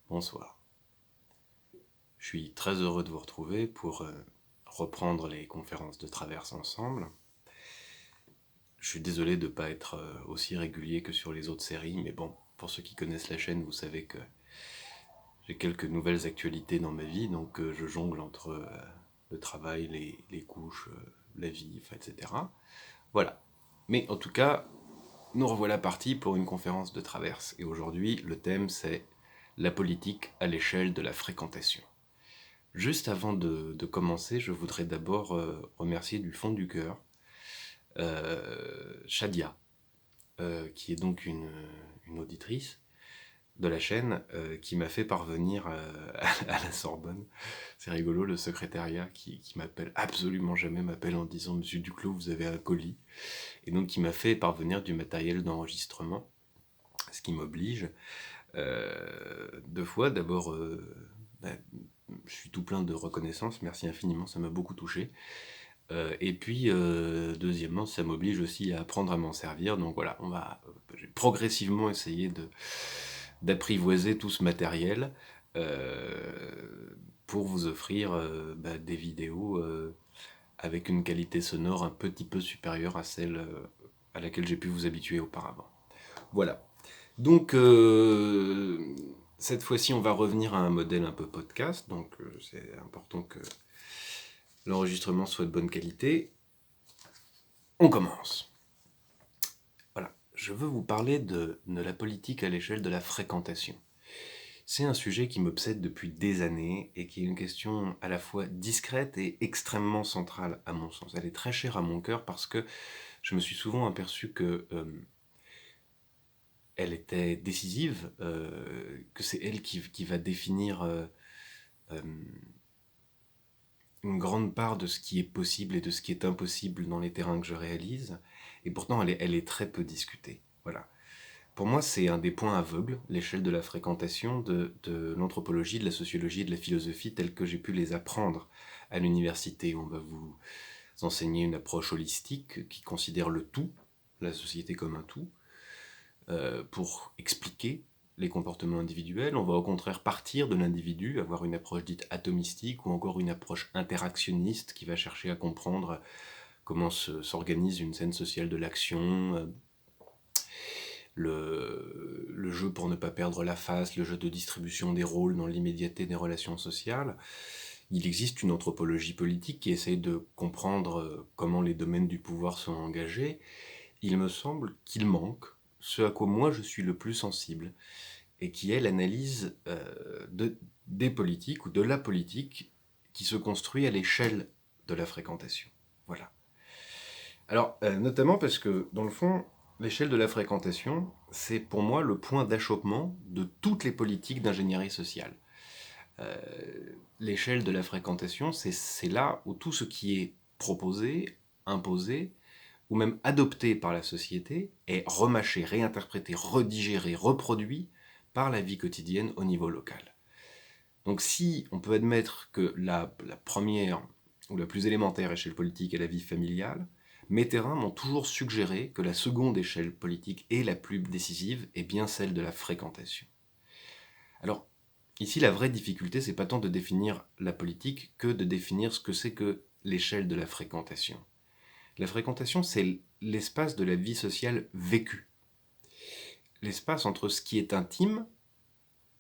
Bonsoir. Je suis très heureux de vous retrouver pour reprendre les conférences de Traverse ensemble. Je suis désolé de ne pas être aussi régulier que sur les autres séries, mais bon, pour ceux qui connaissent la chaîne, vous savez que j'ai quelques nouvelles actualités dans ma vie, donc je jongle entre le travail, les couches, la vie, etc. Voilà. Mais en tout cas, nous revoilà partis pour une conférence de Traverse. Et aujourd'hui, le thème c'est la politique à l'échelle de la fréquentation. Juste avant de commencer, je voudrais d'abord remercier du fond du cœur Shadia, qui est donc une auditrice de la chaîne, qui m'a fait parvenir à la Sorbonne. C'est rigolo, le secrétariat qui m'appelle absolument jamais, m'appelle en disant « Monsieur Duclos, vous avez un colis ». Et donc qui m'a fait parvenir du matériel d'enregistrement, ce qui m'oblige deux fois. D'abord, je suis tout plein de reconnaissance, merci infiniment, ça m'a beaucoup touché. Et puis, deuxièmement, ça m'oblige aussi à apprendre à m'en servir. Donc voilà, on va progressivement essayer d'apprivoiser tout ce matériel pour vous offrir des vidéos avec une qualité sonore un petit peu supérieure à celle à laquelle j'ai pu vous habituer auparavant. Voilà. Donc, cette fois-ci, on va revenir à un modèle un peu podcast. Donc, c'est important que l'enregistrement soit de bonne qualité. On commence. Voilà. Je veux vous parler de la politique à l'échelle de la fréquentation. C'est un sujet qui m'obsède depuis des années et qui est une question à la fois discrète et extrêmement centrale à mon sens. Elle est très chère à mon cœur parce que je me suis souvent aperçu que elle était décisive, que c'est elle qui va définir une grande part de ce qui est possible et de ce qui est impossible dans les terrains que je réalise, et pourtant elle est très peu discutée. Voilà. Pour moi, c'est un des points aveugles, l'échelle de la fréquentation de l'anthropologie, de la sociologie et de la philosophie telles que j'ai pu les apprendre à l'université. On va vous enseigner une approche holistique qui considère le tout, la société comme un tout, pour expliquer les comportements individuels. On va au contraire partir de l'individu, avoir une approche dite atomistique ou encore une approche interactionniste qui va chercher à comprendre comment s'organise une scène sociale de l'action, le jeu pour ne pas perdre la face, le jeu de distribution des rôles dans l'immédiateté des relations sociales. Il existe une anthropologie politique qui essaye de comprendre comment les domaines du pouvoir sont engagés. Il me semble qu'il manque ce à quoi moi je suis le plus sensible, et qui est l'analyse des politiques ou de la politique qui se construit à l'échelle de la fréquentation. Voilà. Alors, notamment parce que, dans le fond, l'échelle de la fréquentation, c'est pour moi le point d'achoppement de toutes les politiques d'ingénierie sociale. L'échelle de la fréquentation, c'est là où tout ce qui est proposé, imposé, ou même adopté par la société est remâché, réinterprété, redigéré, reproduit par la vie quotidienne au niveau local. Donc si on peut admettre que la première ou la plus élémentaire échelle politique est la vie familiale, mes terrains m'ont toujours suggéré que la seconde échelle politique et la plus décisive est bien celle de la fréquentation. Alors, ici, la vraie difficulté, c'est pas tant de définir la politique que de définir ce que c'est que l'échelle de la fréquentation. La fréquentation, c'est l'espace de la vie sociale vécue. L'espace entre ce qui est intime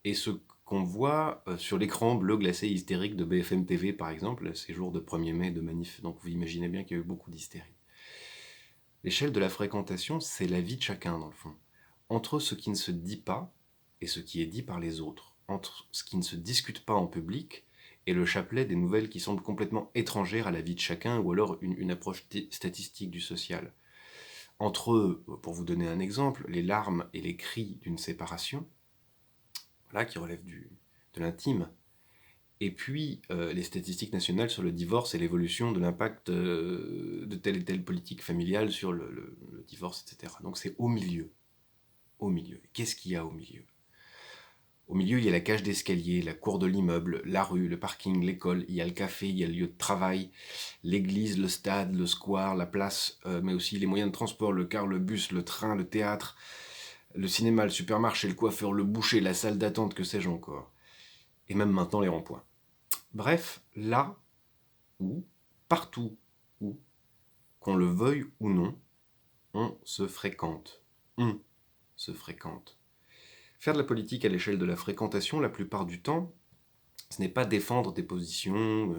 et ce qu'on voit sur l'écran bleu glacé hystérique de BFM TV, par exemple, ces jours de 1er mai de manif. Donc vous imaginez bien qu'il y a eu beaucoup d'hystérie. L'échelle de la fréquentation, c'est la vie de chacun, dans le fond. Entre ce qui ne se dit pas et ce qui est dit par les autres. Entre ce qui ne se discute pas en public et le chapelet des nouvelles qui semblent complètement étrangères à la vie de chacun, ou alors une approche statistique du social. Entre, pour vous donner un exemple, les larmes et les cris d'une séparation, voilà, qui relèvent de l'intime, et puis les statistiques nationales sur le divorce et l'évolution de l'impact de telle et telle politique familiale sur le divorce, etc. Donc c'est au milieu. Au milieu. Qu'est-ce qu'il y a au milieu ? Au milieu, il y a la cage d'escalier, la cour de l'immeuble, la rue, le parking, l'école, il y a le café, il y a le lieu de travail, l'église, le stade, le square, la place, mais aussi les moyens de transport, le car, le bus, le train, le théâtre, le cinéma, le supermarché, le coiffeur, le boucher, la salle d'attente, que sais-je encore. et même maintenant les ronds-points. Bref, là où, partout où, qu'on le veuille ou non, on se fréquente. On se fréquente. Faire de la politique à l'échelle de la fréquentation, la plupart du temps, ce n'est pas défendre des positions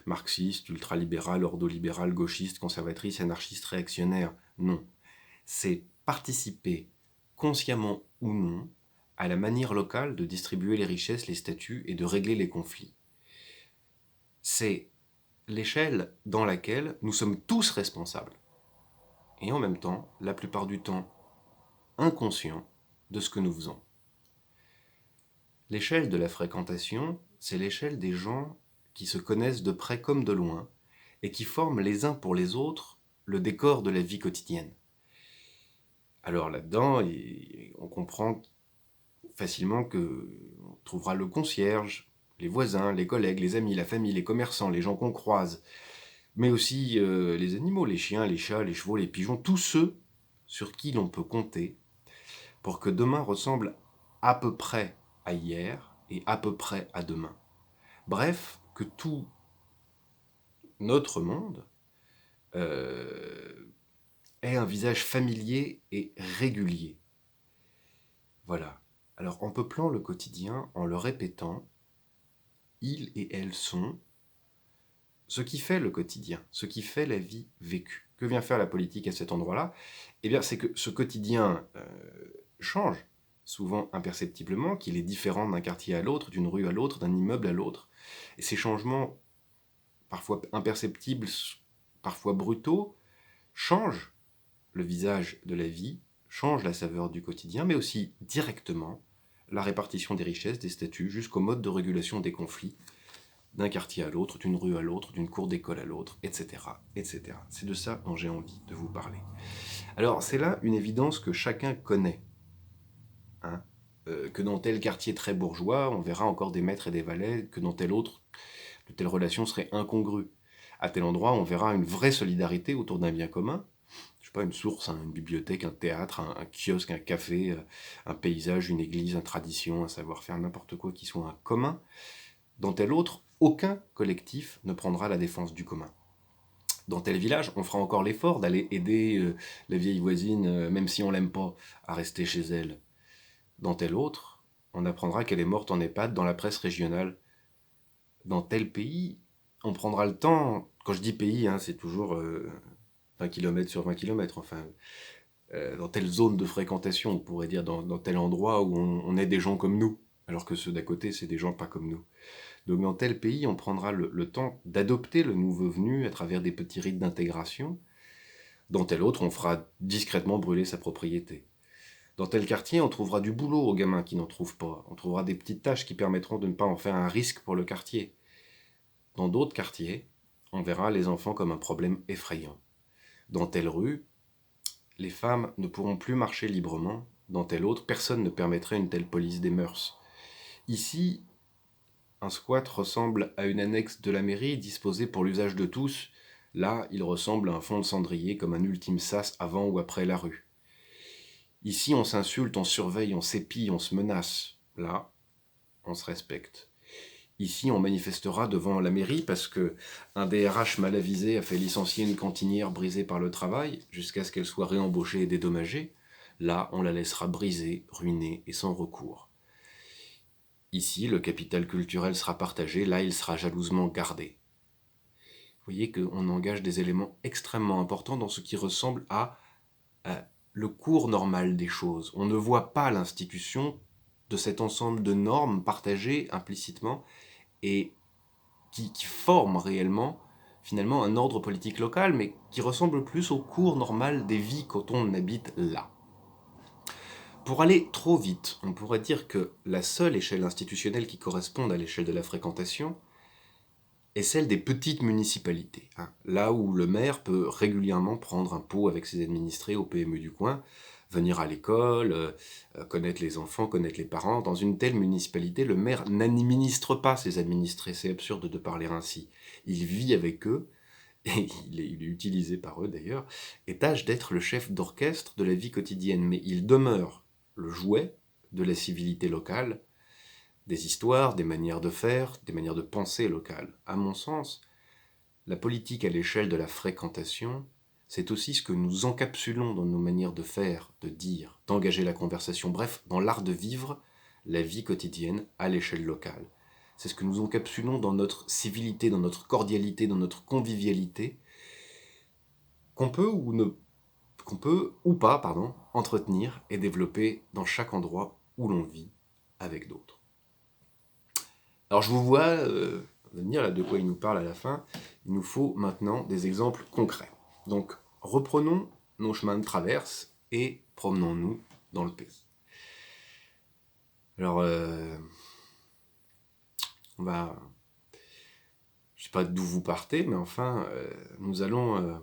marxistes, ultralibérales, ordolibérales, gauchistes, conservatrices, anarchistes, réactionnaires. Non. C'est participer, consciemment ou non, à la manière locale de distribuer les richesses, les statuts et de régler les conflits. C'est l'échelle dans laquelle nous sommes tous responsables. Et en même temps, la plupart du temps, inconscients de ce que nous faisons. L'échelle de la fréquentation, c'est l'échelle des gens qui se connaissent de près comme de loin et qui forment les uns pour les autres le décor de la vie quotidienne. Alors là-dedans, on comprend facilement qu'on trouvera le concierge, les voisins, les collègues, les amis, la famille, les commerçants, les gens qu'on croise, mais aussi les animaux, les chiens, les chats, les chevaux, les pigeons, tous ceux sur qui l'on peut compter pour que demain ressemble à peu près à hier et à peu près à demain. Bref, que tout notre monde ait un visage familier et régulier. Voilà. Alors en peuplant le quotidien, en le répétant, ils et elles sont ce qui fait le quotidien, ce qui fait la vie vécue. Que vient faire la politique à cet endroit-là? Eh bien, c'est que ce quotidien change, souvent imperceptiblement, qu'il est différent d'un quartier à l'autre, d'une rue à l'autre, d'un immeuble à l'autre. Et ces changements, parfois imperceptibles, parfois brutaux, changent le visage de la vie, changent la saveur du quotidien, mais aussi directement la répartition des richesses, des statuts, jusqu'au mode de régulation des conflits, d'un quartier à l'autre, d'une rue à l'autre, d'une cour d'école à l'autre, etc., etc. C'est de ça dont j'ai envie de vous parler. Alors, c'est là une évidence que chacun connaît. Hein, que dans tel quartier très bourgeois, on verra encore des maîtres et des valets, que dans tel autre, de telles relations seraient incongrues. À tel endroit, on verra une vraie solidarité autour d'un bien commun. Je sais pas, une source, hein, une bibliothèque, un théâtre, un kiosque, un café, un paysage, une église, une tradition, un savoir-faire, n'importe quoi qui soit un commun. Dans tel autre, aucun collectif ne prendra la défense du commun. Dans tel village, on fera encore l'effort d'aller aider la vieille voisine, même si on l'aime pas, à rester chez elle. Dans tel autre, on apprendra qu'elle est morte en EHPAD dans la presse régionale. Dans tel pays, on prendra le temps, quand je dis pays, hein, c'est toujours 20 km sur 20 km, enfin, dans telle zone de fréquentation, on pourrait dire dans tel endroit où on est des gens comme nous, alors que ceux d'à côté, c'est des gens pas comme nous. Donc dans tel pays, on prendra le temps d'adopter le nouveau venu à travers des petits rites d'intégration. Dans tel autre, on fera discrètement brûler sa propriété. Dans tel quartier, on trouvera du boulot aux gamins qui n'en trouvent pas. On trouvera des petites tâches qui permettront de ne pas en faire un risque pour le quartier. Dans d'autres quartiers, on verra les enfants comme un problème effrayant. Dans telle rue, les femmes ne pourront plus marcher librement. Dans telle autre, personne ne permettrait une telle police des mœurs. Ici, un squat ressemble à une annexe de la mairie disposée pour l'usage de tous. Là, il ressemble à un fond de cendrier comme un ultime sas avant ou après la rue. Ici, on s'insulte, on surveille, on s'épie, on se menace. Là, on se respecte. Ici, on manifestera devant la mairie parce que un DRH mal avisé a fait licencier une cantinière brisée par le travail jusqu'à ce qu'elle soit réembauchée et dédommagée. Là, on la laissera brisée, ruinée et sans recours. Ici, le capital culturel sera partagé, là, il sera jalousement gardé. Vous voyez qu'on engage des éléments extrêmement importants dans ce qui ressemble à le cours normal des choses. On ne voit pas l'institution de cet ensemble de normes partagées implicitement et qui forment réellement, finalement, un ordre politique local, mais qui ressemble plus au cours normal des vies quand on habite là. Pour aller trop vite, on pourrait dire que la seule échelle institutionnelle qui corresponde à l'échelle de la fréquentation est celle des petites municipalités, hein, là où le maire peut régulièrement prendre un pot avec ses administrés au PME du coin, venir à l'école, connaître les enfants, connaître les parents. Dans une telle municipalité, le maire n'administre pas ses administrés, c'est absurde de parler ainsi. Il vit avec eux, et il est utilisé par eux d'ailleurs, et tâche d'être le chef d'orchestre de la vie quotidienne, mais il demeure le jouet de la civilité locale, des histoires, des manières de faire, des manières de penser locales. À mon sens, la politique à l'échelle de la fréquentation, c'est aussi ce que nous encapsulons dans nos manières de faire, de dire, d'engager la conversation, bref, dans l'art de vivre la vie quotidienne à l'échelle locale. C'est ce que nous encapsulons dans notre civilité, dans notre cordialité, dans notre convivialité, qu'on peut ou pas, entretenir et développer dans chaque endroit où l'on vit avec d'autres. Alors je vous vois venir là de quoi il nous parle à la fin. Il nous faut maintenant des exemples concrets. Donc reprenons nos chemins de traverse et promenons-nous dans le pays. Alors on va, je sais pas d'où vous partez, mais enfin nous allons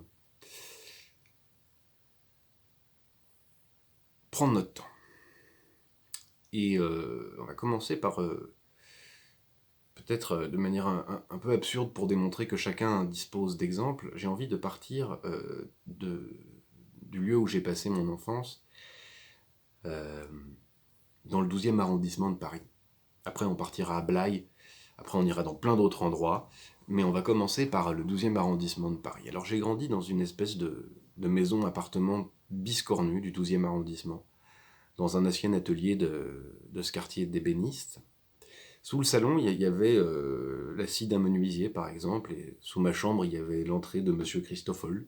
prendre notre temps. Et on va commencer par peut-être de manière un peu absurde pour démontrer que chacun dispose d'exemples. J'ai envie de partir du lieu où j'ai passé mon enfance, dans le 12e arrondissement de Paris. Après on partira à Blaye, après on ira dans plein d'autres endroits, mais on va commencer par le 12e arrondissement de Paris. Alors j'ai grandi dans une espèce de maison-appartement biscornue du 12e arrondissement, dans un ancien atelier de ce quartier d'ébénistes. Sous le salon, il y avait la scie d'un menuisier, par exemple, et sous ma chambre, il y avait l'entrée de Monsieur Christoffel.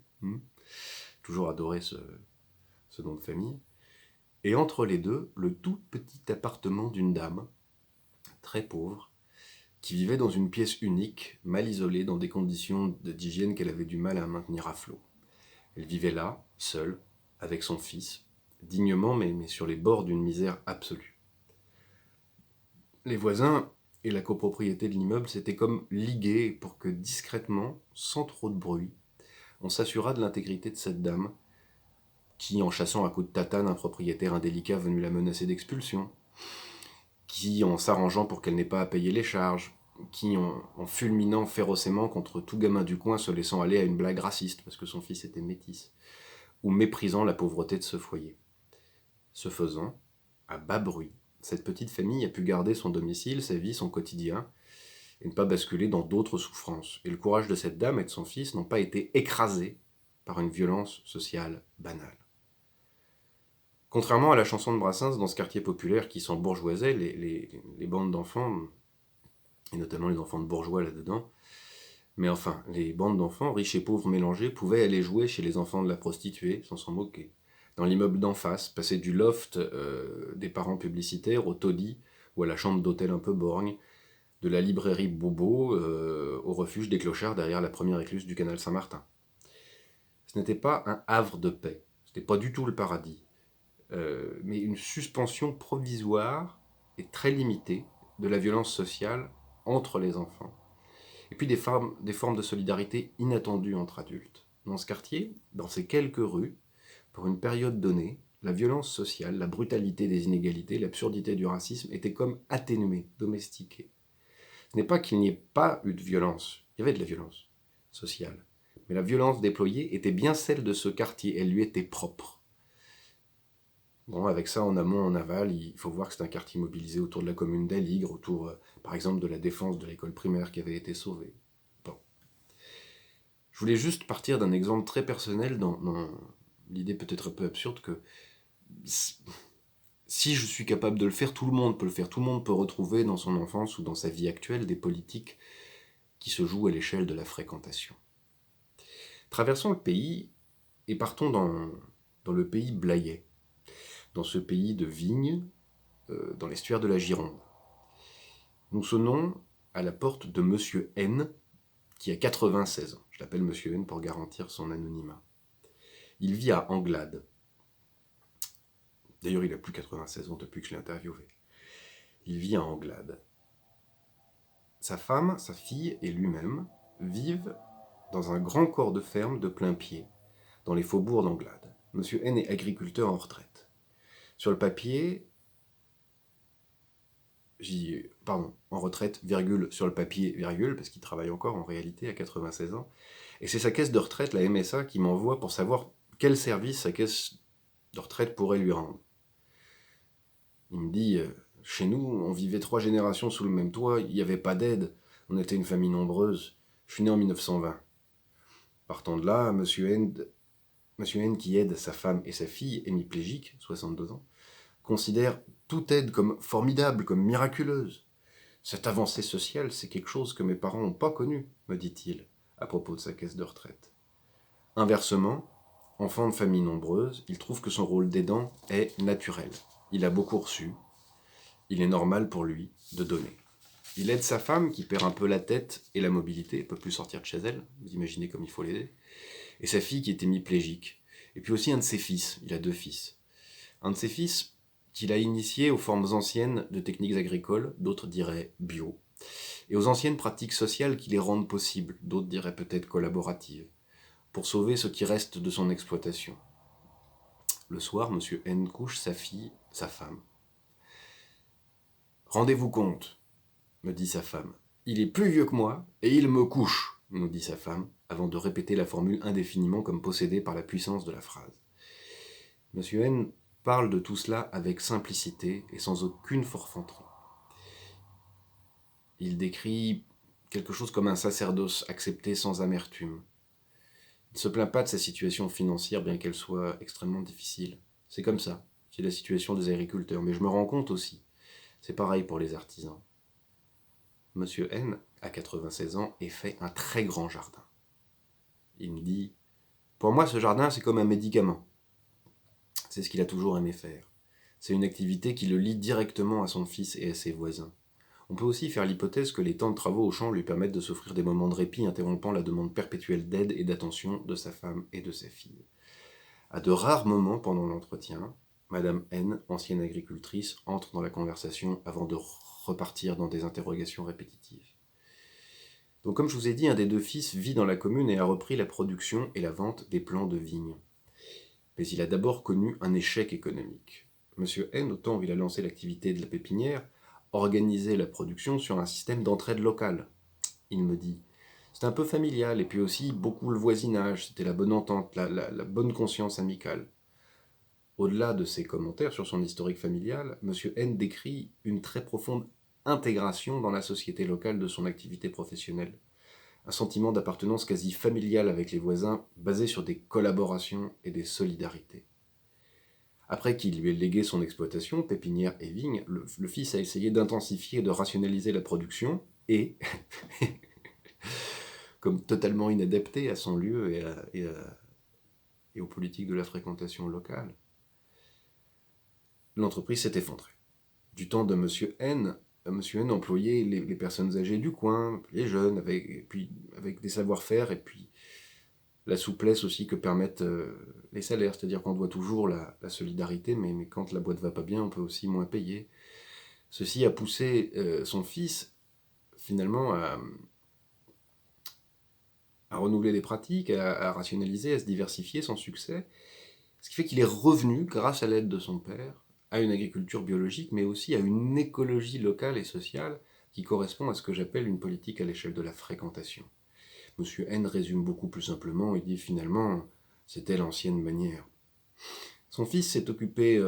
Toujours adoré ce nom de famille. Et entre les deux, le tout petit appartement d'une dame, très pauvre, qui vivait dans une pièce unique, mal isolée, dans des conditions d'hygiène qu'elle avait du mal à maintenir à flot. Elle vivait là, seule, avec son fils, dignement, mais sur les bords d'une misère absolue. Les voisins et la copropriété de l'immeuble s'étaient comme ligués pour que discrètement, sans trop de bruit, on s'assurât de l'intégrité de cette dame, qui, en chassant à coups de tatane un propriétaire indélicat venu la menacer d'expulsion, qui, en s'arrangeant pour qu'elle n'ait pas à payer les charges, qui, en fulminant férocement contre tout gamin du coin se laissant aller à une blague raciste parce que son fils était métis, ou méprisant la pauvreté de ce foyer. Ce faisant, à bas bruit, cette petite famille a pu garder son domicile, sa vie, son quotidien, et ne pas basculer dans d'autres souffrances. Et le courage de cette dame et de son fils n'ont pas été écrasés par une violence sociale banale. Contrairement à la chanson de Brassens, dans ce quartier populaire qui s'embourgeoisait, les bandes d'enfants, et notamment les enfants de bourgeois là-dedans, mais enfin, les bandes d'enfants, riches et pauvres mélangés, pouvaient aller jouer chez les enfants de la prostituée, sans s'en moquer. Dans l'immeuble d'en face, passer du loft des parents publicitaires au taudis ou à la chambre d'hôtel un peu borgne, de la librairie Bobo au refuge des clochards derrière la première écluse du canal Saint-Martin. Ce n'était pas un havre de paix, ce n'était pas du tout le paradis, mais une suspension provisoire et très limitée de la violence sociale entre les enfants. Et puis des formes de solidarité inattendues entre adultes. Dans ce quartier, dans ces quelques rues, pour une période donnée, la violence sociale, la brutalité des inégalités, l'absurdité du racisme étaient comme atténuées, domestiquées. Ce n'est pas qu'il n'y ait pas eu de violence, il y avait de la violence sociale. Mais la violence déployée était bien celle de ce quartier, elle lui était propre. Bon, avec ça, en amont, en aval, il faut voir que c'est un quartier mobilisé autour de la commune d'Aligre, autour, par exemple, de la défense de l'école primaire qui avait été sauvée. Bon. Je voulais juste partir d'un exemple très personnel dans l'idée peut-être un peu absurde que si je suis capable de le faire, tout le monde peut le faire. Tout le monde peut retrouver dans son enfance ou dans sa vie actuelle des politiques qui se jouent à l'échelle de la fréquentation. Traversons le pays et partons dans le pays blayais, dans ce pays de vignes, dans l'estuaire de la Gironde. Nous sonnons à la porte de Monsieur N, qui a 96 ans. Je l'appelle Monsieur N pour garantir son anonymat. Il vit à Anglade. D'ailleurs, il n'a plus 96 ans depuis que je l'ai interviewé. Il vit à Anglade. Sa femme, sa fille et lui-même vivent dans un grand corps de ferme de plein pied, dans les faubourgs d'Anglade. Monsieur N est agriculteur en retraite. Sur le papier, en retraite, virgule, sur le papier, virgule, parce qu'il travaille encore en réalité à 96 ans. Et c'est sa caisse de retraite, la MSA, qui m'envoie pour savoir quel service sa caisse de retraite pourrait lui rendre. Il me dit, Chez nous, on vivait 3 générations sous le même toit, il n'y avait pas d'aide, on était une famille nombreuse. Je suis né en 1920. Partant de là, Monsieur N, qui aide sa femme et sa fille, hémiplégique, 62 ans, considère toute aide comme formidable, comme miraculeuse. Cette avancée sociale, c'est quelque chose que mes parents n'ont pas connu, me dit-il, à propos de sa caisse de retraite. Inversement, enfant de famille nombreuse, il trouve que son rôle d'aidant est naturel. Il a beaucoup reçu, il est normal pour lui de donner. Il aide sa femme qui perd un peu la tête et la mobilité, ne peut plus sortir de chez elle, vous imaginez comme il faut l'aider, et sa fille qui est hémiplégique. Et puis aussi un de ses fils, il a 2 fils. Un de ses fils qu'il a initié aux formes anciennes de techniques agricoles, d'autres diraient bio, et aux anciennes pratiques sociales qui les rendent possibles, d'autres diraient peut-être collaboratives, pour sauver ce qui reste de son exploitation. Le soir, M. N couche sa fille, sa femme. « Rendez-vous compte, me dit sa femme. Il est plus vieux que moi, et il me couche, nous dit sa femme, avant de répéter la formule indéfiniment comme possédée par la puissance de la phrase. M. N parle de tout cela avec simplicité et sans aucune forfanterie. Il décrit quelque chose comme un sacerdoce accepté sans amertume. Il ne se plaint pas de sa situation financière, bien qu'elle soit extrêmement difficile. C'est comme ça, c'est la situation des agriculteurs. Mais je me rends compte aussi, c'est pareil pour les artisans. Monsieur N, à 96 ans, et fait un très grand jardin. Il me dit, pour moi ce jardin c'est comme un médicament. C'est ce qu'il a toujours aimé faire. C'est une activité qui le lie directement à son fils et à ses voisins. On peut aussi faire l'hypothèse que les temps de travaux au champ lui permettent de s'offrir des moments de répit interrompant la demande perpétuelle d'aide et d'attention de sa femme et de sa fille. À de rares moments pendant l'entretien, Madame N, ancienne agricultrice, entre dans la conversation avant de repartir dans des interrogations répétitives. Donc comme je vous ai dit, un des 2 fils vit dans la commune et a repris la production et la vente des plants de vignes. Mais il a d'abord connu un échec économique. Monsieur N, au temps où il a lancé l'activité de la pépinière, organisait la production sur un système d'entraide locale. Il me dit, c'était un peu familial, et puis aussi beaucoup le voisinage, c'était la bonne entente, la bonne conscience amicale. Au-delà de ses commentaires sur son historique familial, Monsieur N décrit une très profonde intégration dans la société locale de son activité professionnelle. Un sentiment d'appartenance quasi familiale avec les voisins, basé sur des collaborations et des solidarités. Après qu'il lui ait légué son exploitation, pépinière et vigne, le fils a essayé d'intensifier et de rationaliser la production et, comme totalement inadapté à son lieu et aux politiques de la fréquentation locale, l'entreprise s'est effondrée. Du temps de Monsieur N employait les personnes âgées du coin, les jeunes, avec des savoir-faire et puis la souplesse aussi que permettent les salaires. C'est-à-dire qu'on doit toujours la solidarité, mais quand la boîte va pas bien, on peut aussi moins payer. Ceci a poussé son fils, finalement, à renouveler les pratiques, à rationaliser, à se diversifier sans succès. Ce qui fait qu'il est revenu, grâce à l'aide de son père, à une agriculture biologique, mais aussi à une écologie locale et sociale qui correspond à ce que j'appelle une politique à l'échelle de la fréquentation. Monsieur N résume beaucoup plus simplement, il dit finalement, c'était l'ancienne manière. Son fils s'est occupé,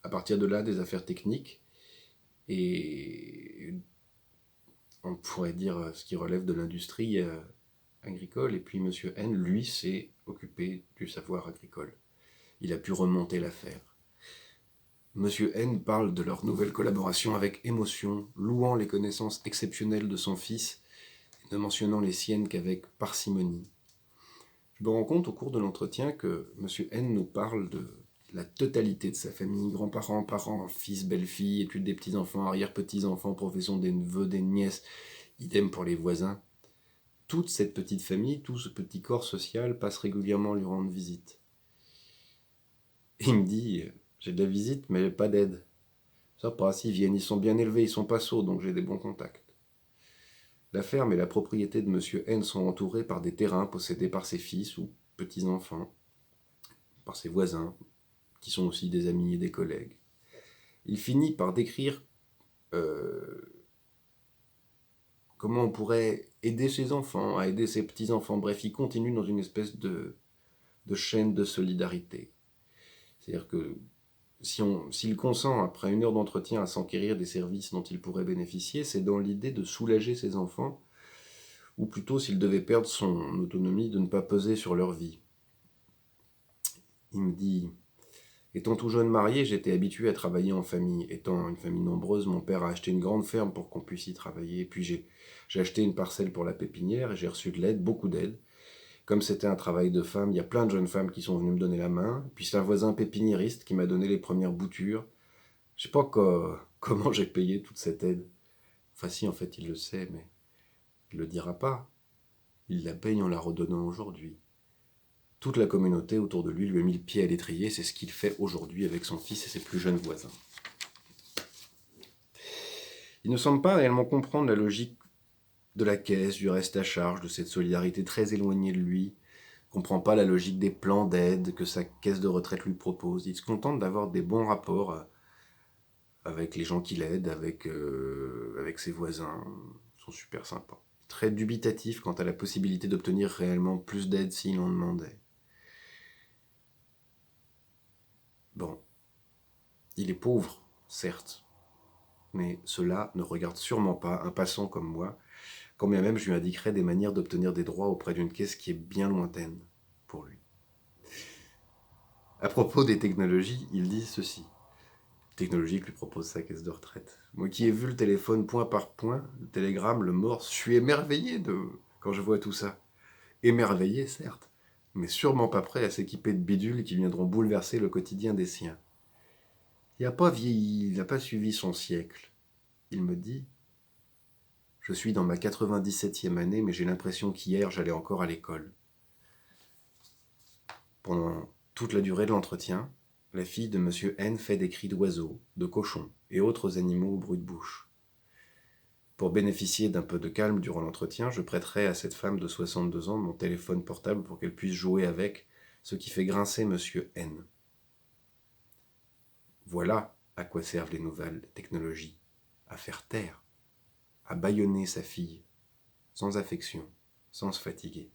à partir de là, des affaires techniques, et on pourrait dire ce qui relève de l'industrie agricole, et puis Monsieur N, lui, s'est occupé du savoir agricole. Il a pu remonter l'affaire. Monsieur N parle de leur nouvelle collaboration avec émotion, louant les connaissances exceptionnelles de son fils, et ne mentionnant les siennes qu'avec parcimonie. Je me rends compte au cours de l'entretien que Monsieur N nous parle de la totalité de sa famille, grands-parents, parents, fils, belle-fille, études des petits-enfants, arrière-petits-enfants, profession des neveux, des nièces, idem pour les voisins. Toute cette petite famille, tout ce petit corps social passe régulièrement lui rendre visite. Et il me dit, j'ai de la visite, mais pas d'aide. Ça passe, ils viennent, ils sont bien élevés, ils sont pas sourds, donc j'ai des bons contacts. La ferme et la propriété de Monsieur N sont entourées par des terrains possédés par ses fils ou petits-enfants, par ses voisins, qui sont aussi des amis et des collègues. Il finit par décrire comment on pourrait aider ses enfants, à aider ses petits-enfants. Bref, il continue dans une espèce de chaîne de solidarité. C'est-à-dire que s'il consent, après 1 heure d'entretien, à s'enquérir des services dont il pourrait bénéficier, c'est dans l'idée de soulager ses enfants, ou plutôt, s'il devait perdre son autonomie, de ne pas peser sur leur vie. Il me dit: étant tout jeune marié, j'étais habitué à travailler en famille. Étant une famille nombreuse, mon père a acheté une grande ferme pour qu'on puisse y travailler. Puis j'ai acheté une parcelle pour la pépinière et j'ai reçu de l'aide, beaucoup d'aide. Comme c'était un travail de femme, il y a plein de jeunes femmes qui sont venues me donner la main. Puis c'est un voisin pépiniériste qui m'a donné les premières boutures. Je sais pas comment j'ai payé toute cette aide. Enfin si, en fait, il le sait, mais il le dira pas. Il la paye en la redonnant aujourd'hui. Toute la communauté autour de lui a mis le pied à l'étrier, c'est ce qu'il fait aujourd'hui avec son fils et ses plus jeunes voisins. Il ne semble pas réellement comprendre la logique de la caisse, du reste à charge, de cette solidarité très éloignée de lui. Il ne comprend pas la logique des plans d'aide que sa caisse de retraite lui propose. Il se contente d'avoir des bons rapports avec les gens qu'il aide, avec ses voisins. Ils sont super sympas. Très dubitatif quant à la possibilité d'obtenir réellement plus d'aide s'il en demandait. Bon, il est pauvre, certes, mais cela ne regarde sûrement pas un passant comme moi, quand bien même je lui indiquerai des manières d'obtenir des droits auprès d'une caisse qui est bien lointaine pour lui. À propos des technologies, il dit ceci. Technologie que lui propose sa caisse de retraite. Moi qui ai vu le téléphone point par point, le télégramme, le morse, je suis émerveillé quand je vois tout ça. Émerveillé, certes, mais sûrement pas prêt à s'équiper de bidules qui viendront bouleverser le quotidien des siens. Il n'a pas vieilli, il n'a pas suivi son siècle. Il me dit: je suis dans ma 97e année, mais j'ai l'impression qu'hier j'allais encore à l'école. Pendant toute la durée de l'entretien, la fille de M. N fait des cris d'oiseaux, de cochons et autres animaux au bruit de bouche. Pour bénéficier d'un peu de calme durant l'entretien, je prêterai à cette femme de 62 ans mon téléphone portable pour qu'elle puisse jouer avec, ce qui fait grincer M. N. Voilà à quoi servent les nouvelles technologies: à faire taire, à bâillonner sa fille, sans affection, sans se fatiguer.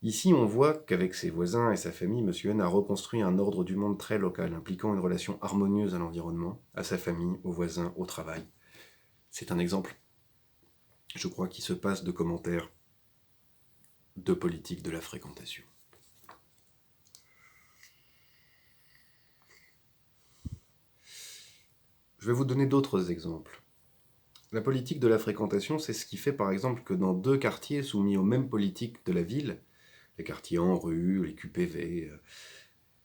Ici, on voit qu'avec ses voisins et sa famille, M. N a reconstruit un ordre du monde très local, impliquant une relation harmonieuse à l'environnement, à sa famille, aux voisins, au travail. C'est un exemple, je crois, qui se passe de commentaires de politique de la fréquentation. Je vais vous donner d'autres exemples. La politique de la fréquentation, c'est ce qui fait par exemple que dans 2 quartiers soumis aux mêmes politiques de la ville, les quartiers en rue, les QPV,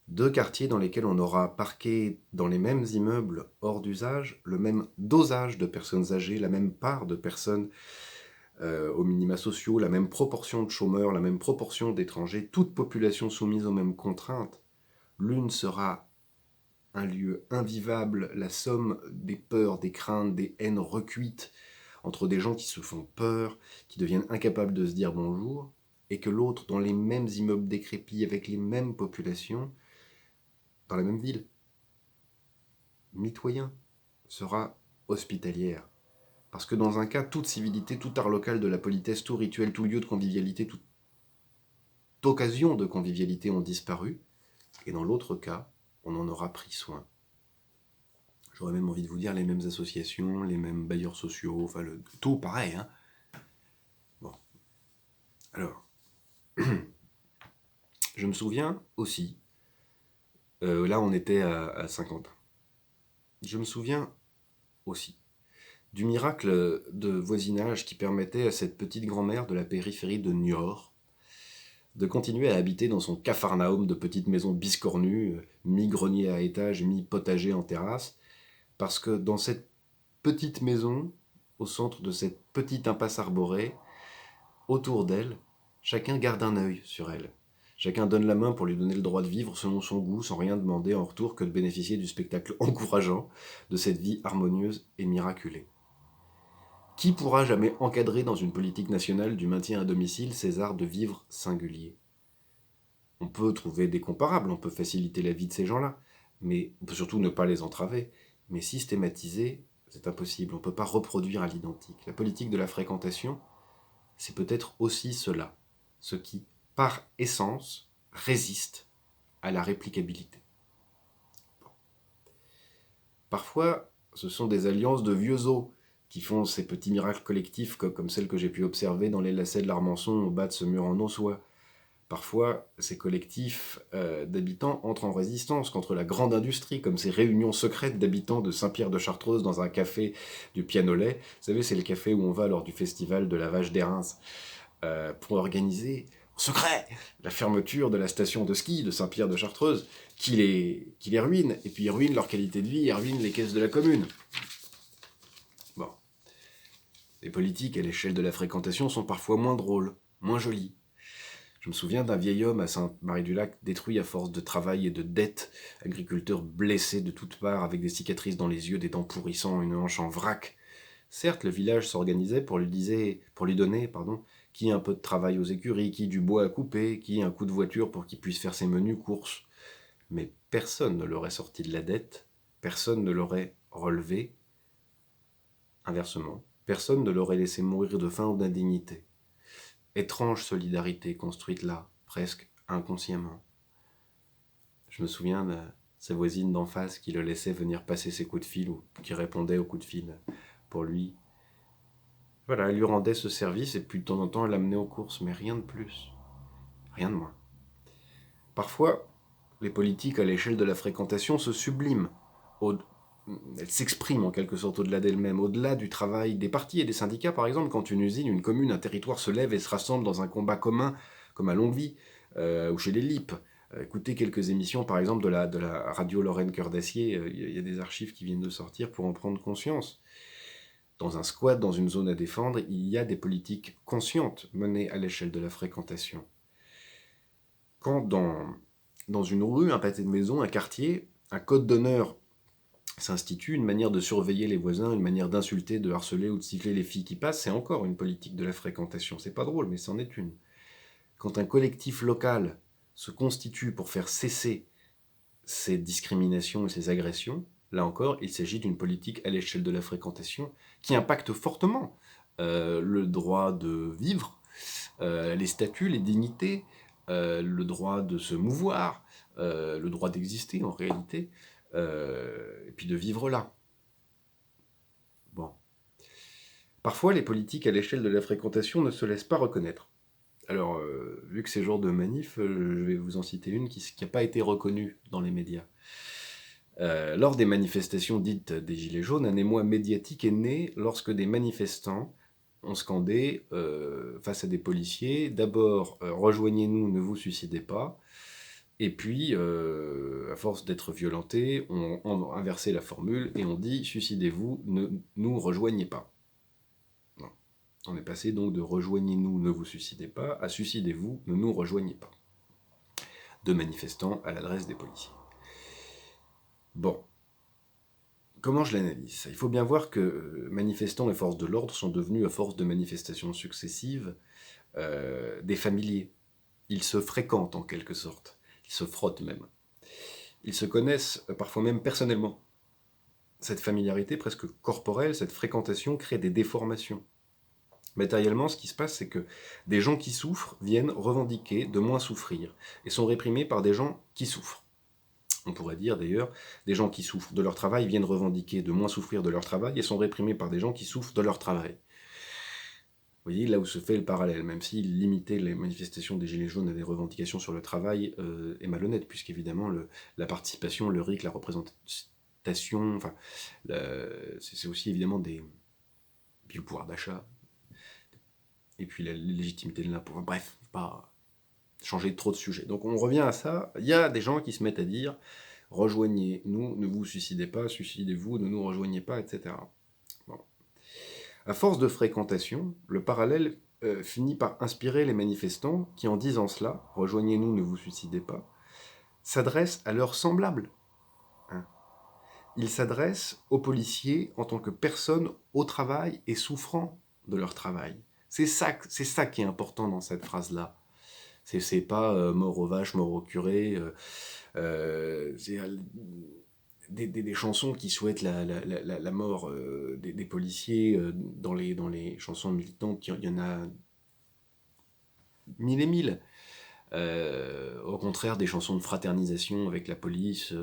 2 quartiers dans lesquels on aura parqué dans les mêmes immeubles hors d'usage le même dosage de personnes âgées, la même part de personnes aux minima sociaux, la même proportion de chômeurs, la même proportion d'étrangers, toute population soumise aux mêmes contraintes. L'une sera un lieu invivable, la somme des peurs, des craintes, des haines recuites entre des gens qui se font peur, qui deviennent incapables de se dire bonjour, et que l'autre, dans les mêmes immeubles décrépits, avec les mêmes populations, dans la même ville, mitoyen, sera hospitalière. Parce que dans un cas, toute civilité, tout art local de la politesse, tout rituel, tout lieu de convivialité, toute occasion de convivialité ont disparu, et dans l'autre cas, on en aura pris soin. J'aurais même envie de vous dire les mêmes associations, les mêmes bailleurs sociaux, enfin tout pareil. Hein. Bon. Alors, je me souviens aussi, là on était à Saint-Quentin, je me souviens aussi du miracle de voisinage qui permettait à cette petite grand-mère de la périphérie de Niort de continuer à habiter dans son capharnaüm de petites maisons biscornues, mi-grenier à étage, mi-potager en terrasse, parce que dans cette petite maison, au centre de cette petite impasse arborée, autour d'elle, chacun garde un œil sur elle. Chacun donne la main pour lui donner le droit de vivre selon son goût, sans rien demander en retour que de bénéficier du spectacle encourageant de cette vie harmonieuse et miraculée. Qui pourra jamais encadrer dans une politique nationale du maintien à domicile ces arts de vivre singuliers ? On peut trouver des comparables, on peut faciliter la vie de ces gens-là, mais on peut surtout ne pas les entraver. Mais systématiser, c'est impossible, on ne peut pas reproduire à l'identique. La politique de la fréquentation, c'est peut-être aussi cela, ce qui, par essence, résiste à la réplicabilité. Parfois, ce sont des alliances de vieux os qui font ces petits miracles collectifs comme celles que j'ai pu observer dans les lacets de l'Armançon au bas de ce mur en ossois. Parfois, ces collectifs d'habitants entrent en résistance contre la grande industrie, comme ces réunions secrètes d'habitants de Saint-Pierre-de-Chartreuse dans un café du Pianolet. Vous savez, c'est le café où on va lors du festival de la Vache d'Érins, pour organiser, en secret, la fermeture de la station de ski de Saint-Pierre-de-Chartreuse, qui les ruine, et puis ils ruinent leur qualité de vie, ils ruinent les caisses de la commune. Bon. Les politiques à l'échelle de la fréquentation sont parfois moins drôles, moins jolies. Je me souviens d'un vieil homme à Sainte-Marie-du-Lac, détruit à force de travail et de dettes, agriculteur blessé de toutes parts, avec des cicatrices dans les yeux, des dents pourrissant, une hanche en vrac. Certes, le village s'organisait pour lui donner, qui un peu de travail aux écuries, qui du bois à couper, qui un coup de voiture pour qu'il puisse faire ses menues courses. Mais personne ne l'aurait sorti de la dette, personne ne l'aurait relevé. Inversement, personne ne l'aurait laissé mourir de faim ou d'indignité. Étrange solidarité construite là, presque inconsciemment. Je me souviens de sa voisine d'en face qui le laissait venir passer ses coups de fil ou qui répondait aux coups de fil pour lui. Voilà, elle lui rendait ce service et puis de temps en temps elle l'amenait aux courses, mais rien de plus, rien de moins. Parfois, les politiques à l'échelle de la fréquentation se subliment. Elles s'expriment en quelque sorte au-delà d'elles-mêmes, au-delà du travail des partis et des syndicats, par exemple, quand une usine, une commune, un territoire se lève et se rassemble dans un combat commun, comme à Longuevie, ou chez les Lippes. Écoutez quelques émissions, par exemple, de la radio Lorraine Cœur d'Acier, il y a des archives qui viennent de sortir pour en prendre conscience. Dans un squat, dans une zone à défendre, il y a des politiques conscientes menées à l'échelle de la fréquentation. Quand dans une rue, un pâté de maison, un quartier, un code d'honneur s'institue, une manière de surveiller les voisins, une manière d'insulter, de harceler ou de siffler les filles qui passent, c'est encore une politique de la fréquentation. C'est pas drôle, mais c'en est une. Quand un collectif local se constitue pour faire cesser ces discriminations et ces agressions, là encore, il s'agit d'une politique à l'échelle de la fréquentation qui impacte fortement le droit de vivre, les statuts, les dignités, le droit de se mouvoir, le droit d'exister en réalité, et puis de vivre là. Bon. Parfois, les politiques à l'échelle de la fréquentation ne se laissent pas reconnaître. Alors, vu que c'est jour de manif, je vais vous en citer une qui n'a pas été reconnue dans les médias. Lors des manifestations dites des Gilets jaunes, un émoi médiatique est né lorsque des manifestants ont scandé face à des policiers, d'abord rejoignez-nous, ne vous suicidez pas, et puis à force d'être violentés, on a inversé la formule et on dit suicidez-vous, ne nous rejoignez pas. Non. On est passé donc de rejoignez-nous, ne vous suicidez pas à suicidez-vous, ne nous rejoignez pas. De manifestants à l'adresse des policiers. Bon. Comment je l'analyse? Il faut bien voir que manifestants et forces de l'ordre sont devenus, à force de manifestations successives, des familiers. Ils se fréquentent en quelque sorte. Ils se frottent même. Ils se connaissent parfois même personnellement. Cette familiarité presque corporelle, cette fréquentation crée des déformations. Matériellement, ce qui se passe, c'est que des gens qui souffrent viennent revendiquer de moins souffrir et sont réprimés par des gens qui souffrent. On pourrait dire d'ailleurs, des gens qui souffrent de leur travail viennent revendiquer de moins souffrir de leur travail et sont réprimés par des gens qui souffrent de leur travail. Vous voyez là où se fait le parallèle, même si limiter les manifestations des Gilets jaunes à des revendications sur le travail est malhonnête, puisqu'évidemment la participation, le RIC, la représentation, enfin, c'est aussi évidemment puis le pouvoir d'achat, et puis la légitimité de l'impôt. Bref, pas changer trop de sujets. Donc on revient à ça, il y a des gens qui se mettent à dire « rejoignez-nous, ne vous suicidez pas, suicidez-vous, ne nous rejoignez pas, etc. » Bon. À force de fréquentation, le parallèle finit par inspirer les manifestants qui, en disant cela, « rejoignez-nous, ne vous suicidez pas », s'adressent à leurs semblables. Ils s'adressent aux policiers en tant que personnes au travail et souffrant de leur travail. C'est ça qui est important dans cette phrase-là. C'est pas mort aux vaches, mort au curé, c'est des chansons qui souhaitent la mort des policiers dans les chansons militantes, il y en a mille et mille. Au contraire des chansons de fraternisation avec la police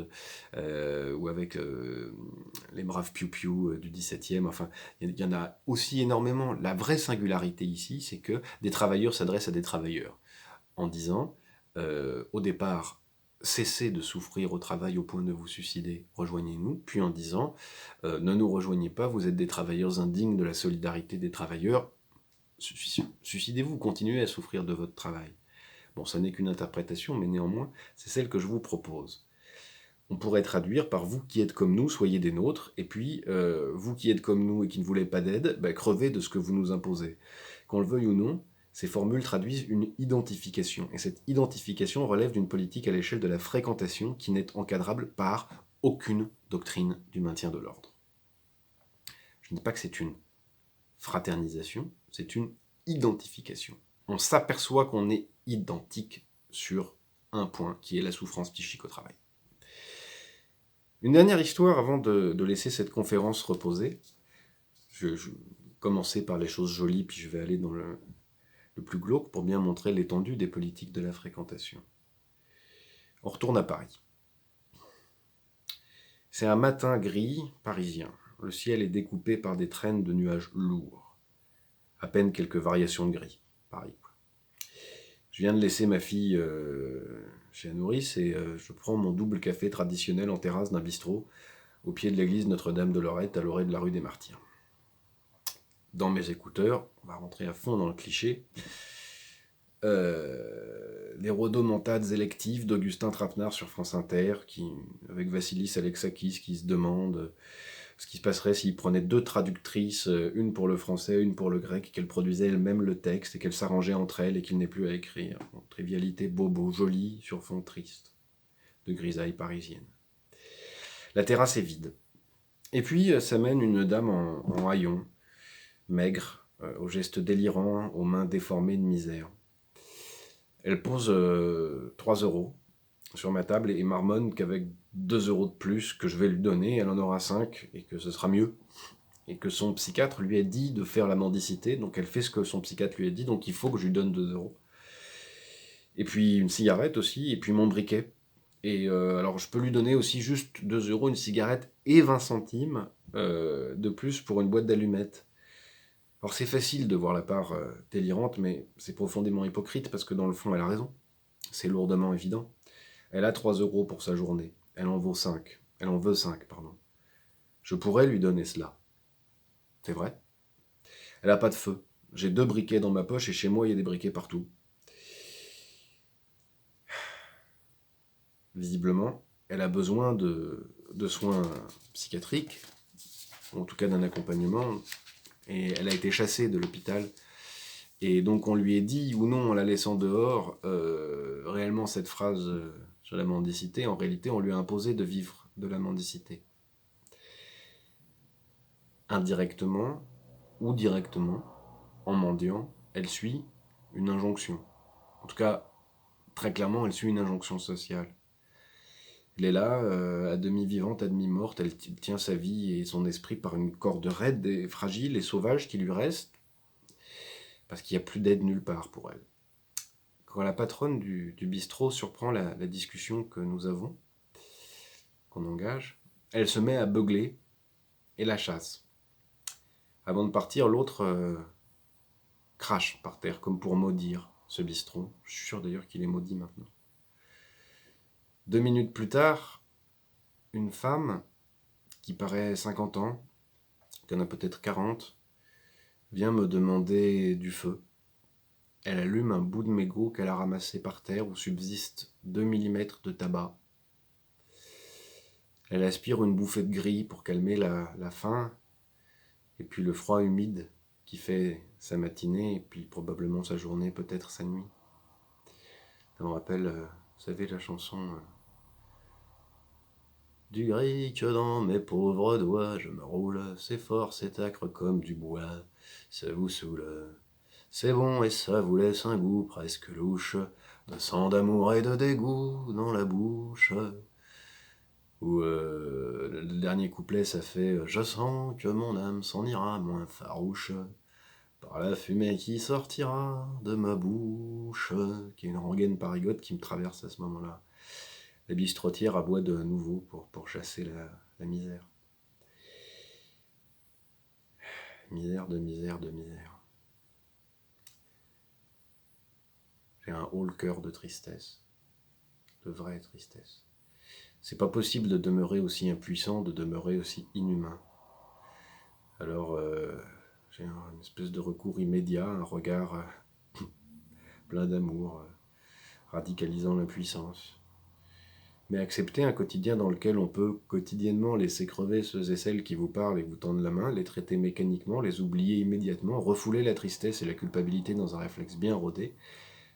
ou avec les braves piou-piou du 17e. Enfin, il y en a aussi énormément. La vraie singularité ici, c'est que des travailleurs s'adressent à des travailleurs en disant, au départ, cessez de souffrir au travail au point de vous suicider, rejoignez-nous, puis en disant, ne nous rejoignez pas, vous êtes des travailleurs indignes de la solidarité des travailleurs, suicidez-vous, continuez à souffrir de votre travail. Bon, ça n'est qu'une interprétation, mais néanmoins, c'est celle que je vous propose. On pourrait traduire par vous qui êtes comme nous, soyez des nôtres, et puis vous qui êtes comme nous et qui ne voulez pas d'aide, crevez de ce que vous nous imposez. Qu'on le veuille ou non, ces formules traduisent une identification, et cette identification relève d'une politique à l'échelle de la fréquentation qui n'est encadrable par aucune doctrine du maintien de l'ordre. Je ne dis pas que c'est une fraternisation, c'est une identification. On s'aperçoit qu'on est identique sur un point, qui est la souffrance psychique au travail. Une dernière histoire avant de laisser cette conférence reposer. Je commencer par les choses jolies, puis je vais aller dans le plus glauque pour bien montrer l'étendue des politiques de la fréquentation. On retourne à Paris. C'est un matin gris parisien. Le ciel est découpé par des traînes de nuages lourds. À peine quelques variations de gris. Paris. Je viens de laisser ma fille chez la nourrice et je prends mon double café traditionnel en terrasse d'un bistrot au pied de l'église Notre-Dame de Lorette à l'orée de la rue des Martyrs. Dans mes écouteurs, on va rentrer à fond dans le cliché, les rodomontades électives d'Augustin Trapenard sur France Inter, avec Vassilis Alexakis qui se demande ce qui se passerait s'il prenait 2 traductrices, une pour le français, une pour le grec, qu'elles produisaient elles-mêmes le texte et qu'elles s'arrangeaient entre elles et qu'il n'ait plus à écrire. Bon, trivialité bobo, jolie sur fond triste, de grisaille parisienne. La terrasse est vide. Et puis s'amène une dame en haillons, maigre, aux gestes délirants, aux mains déformées de misère. Elle pose 3 € sur ma table et marmonne qu'avec 2 € de plus que je vais lui donner, elle en aura 5 et que ce sera mieux. Et que son psychiatre lui a dit de faire la mendicité, donc elle fait ce que son psychiatre lui a dit, donc il faut que je lui donne 2 €. Et puis une cigarette aussi, et puis mon briquet. Et alors je peux lui donner aussi juste 2 €, une cigarette et 20 centimes de plus pour une boîte d'allumettes. Alors c'est facile de voir la part délirante, mais c'est profondément hypocrite parce que dans le fond elle a raison. C'est lourdement évident. Elle a 3 € pour sa journée. Elle en vaut 5. Elle en veut 5, pardon. Je pourrais lui donner cela. C'est vrai. Elle n'a pas de feu. J'ai 2 briquets dans ma poche et chez moi il y a des briquets partout. Visiblement, elle a besoin de soins psychiatriques, ou en tout cas d'un accompagnement, et elle a été chassée de l'hôpital. Et donc on lui est dit, ou non, en la laissant dehors, réellement cette phrase sur la mendicité, en réalité on lui a imposé de vivre de la mendicité. Indirectement ou directement, en mendiant, elle suit une injonction. En tout cas, très clairement, elle suit une injonction sociale. Elle est là, à demi vivante, à demi morte, elle tient sa vie et son esprit par une corde raide et fragile et sauvage qui lui reste, parce qu'il n'y a plus d'aide nulle part pour elle. Quand la patronne du bistrot surprend la discussion que nous avons, qu'on engage, elle se met à beugler et la chasse. Avant de partir, l'autre crache par terre, comme pour maudire ce bistrot. Je suis sûr d'ailleurs qu'il est maudit maintenant. 2 minutes plus tard, une femme qui paraît 50 ans, qui en a peut-être 40, vient me demander du feu. Elle allume un bout de mégot qu'elle a ramassé par terre où subsiste 2 mm de tabac. Elle aspire une bouffée de gris pour calmer la faim, et puis le froid humide qui fait sa matinée, et puis probablement sa journée, peut-être sa nuit. Ça me rappelle, vous savez, la chanson du gris que dans mes pauvres doigts, je me roule, c'est fort, c'est acre comme du bois, ça vous saoule. C'est bon et ça vous laisse un goût presque louche, de sang d'amour et de dégoût dans la bouche. Ou le dernier couplet, ça fait « Je sens que mon âme s'en ira moins farouche, Par la fumée qui sortira de ma bouche, qui est une rengaine parigote qui me traverse à ce moment-là. La bistrotière aboie de nouveau pour chasser la misère. Misère de misère de misère. J'ai un haut le cœur de tristesse, de vraie tristesse. C'est pas possible de demeurer aussi impuissant, de demeurer aussi inhumain. Alors, j'ai une espèce de recours immédiat, un regard plein d'amour, radicalisant l'impuissance. Mais accepter un quotidien dans lequel on peut quotidiennement laisser crever ceux et celles qui vous parlent et vous tendent la main, les traiter mécaniquement, les oublier immédiatement, refouler la tristesse et la culpabilité dans un réflexe bien rodé,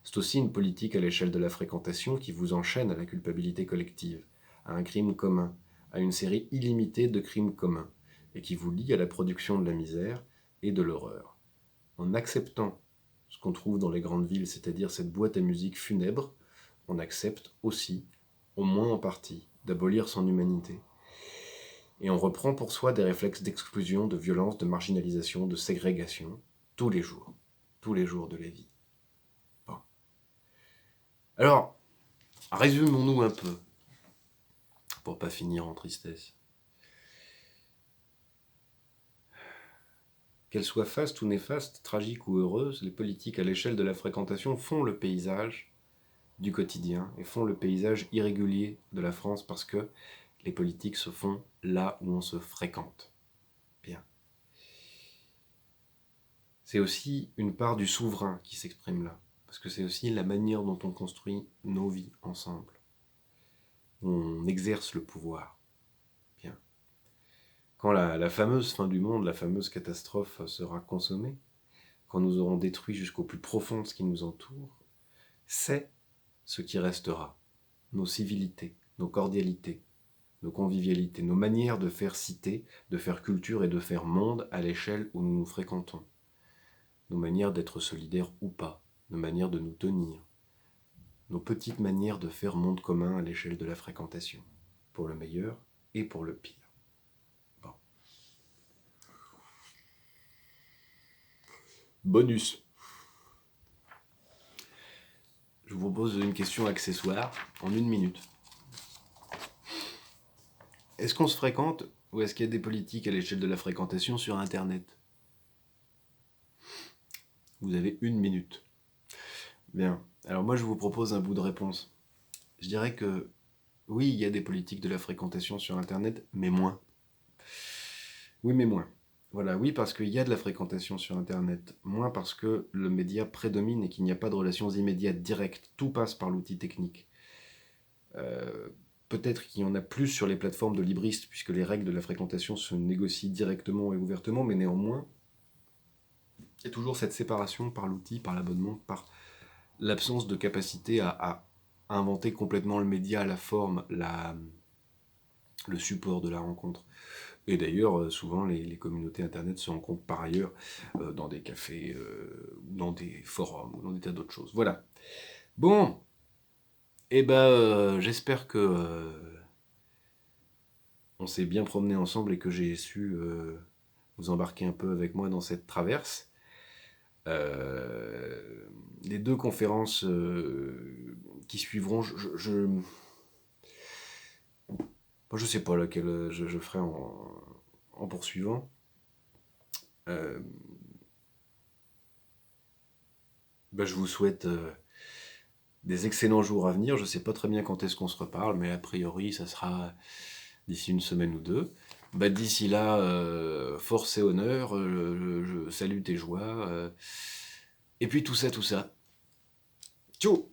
c'est aussi une politique à l'échelle de la fréquentation qui vous enchaîne à la culpabilité collective, à un crime commun, à une série illimitée de crimes communs, et qui vous lie à la production de la misère et de l'horreur. En acceptant ce qu'on trouve dans les grandes villes, c'est-à-dire cette boîte à musique funèbre, on accepte aussi, au moins en partie, d'abolir son humanité. Et on reprend pour soi des réflexes d'exclusion, de violence, de marginalisation, de ségrégation, tous les jours de la vie. Bon. Alors, résumons-nous un peu, pour pas finir en tristesse. Qu'elles soient fastes ou néfastes, tragiques ou heureuses, les politiques à l'échelle de la fréquentation font le paysage du quotidien et font le paysage irrégulier de la France parce que les politiques se font là où on se fréquente. Bien. C'est aussi une part du souverain qui s'exprime là, parce que c'est aussi la manière dont on construit nos vies ensemble. On exerce le pouvoir. Bien. Quand la fameuse fin du monde, la fameuse catastrophe sera consommée, quand nous aurons détruit jusqu'au plus profond de ce qui nous entoure, c'est ce qui restera. Nos civilités, nos cordialités, nos convivialités, nos manières de faire cité, de faire culture et de faire monde à l'échelle où nous nous fréquentons. Nos manières d'être solidaires ou pas, nos manières de nous tenir, nos petites manières de faire monde commun à l'échelle de la fréquentation, pour le meilleur et pour le pire. Bon. Bonus. Je vous propose une question accessoire en 1 minute. Est-ce qu'on se fréquente ou est-ce qu'il y a des politiques à l'échelle de la fréquentation sur Internet ? Vous avez 1 minute. Bien. Alors moi, je vous propose un bout de réponse. Je dirais que oui, il y a des politiques de la fréquentation sur Internet, mais moins. Oui, mais moins. Voilà, oui, parce qu'il y a de la fréquentation sur Internet, moins parce que le média prédomine et qu'il n'y a pas de relations immédiates, directes. Tout passe par l'outil technique. Peut-être qu'il y en a plus sur les plateformes de libristes, puisque les règles de la fréquentation se négocient directement et ouvertement, mais néanmoins, il y a toujours cette séparation par l'outil, par l'abonnement, par l'absence de capacité à inventer complètement le média, la forme, le support de la rencontre. Et d'ailleurs, souvent, les communautés Internet se rencontrent par ailleurs dans des cafés, dans des forums, ou dans des tas d'autres choses. Voilà. Bon, et j'espère que on s'est bien promené ensemble et que j'ai su vous embarquer un peu avec moi dans cette traverse. Les 2 conférences qui suivront, je sais pas laquelle je ferai en poursuivant. Je vous souhaite des excellents jours à venir. Je sais pas très bien quand est-ce qu'on se reparle, mais a priori, ça sera d'ici 1 semaine ou 2. D'ici là, force et honneur, je salue tes joies. Et puis tout ça. Ciao.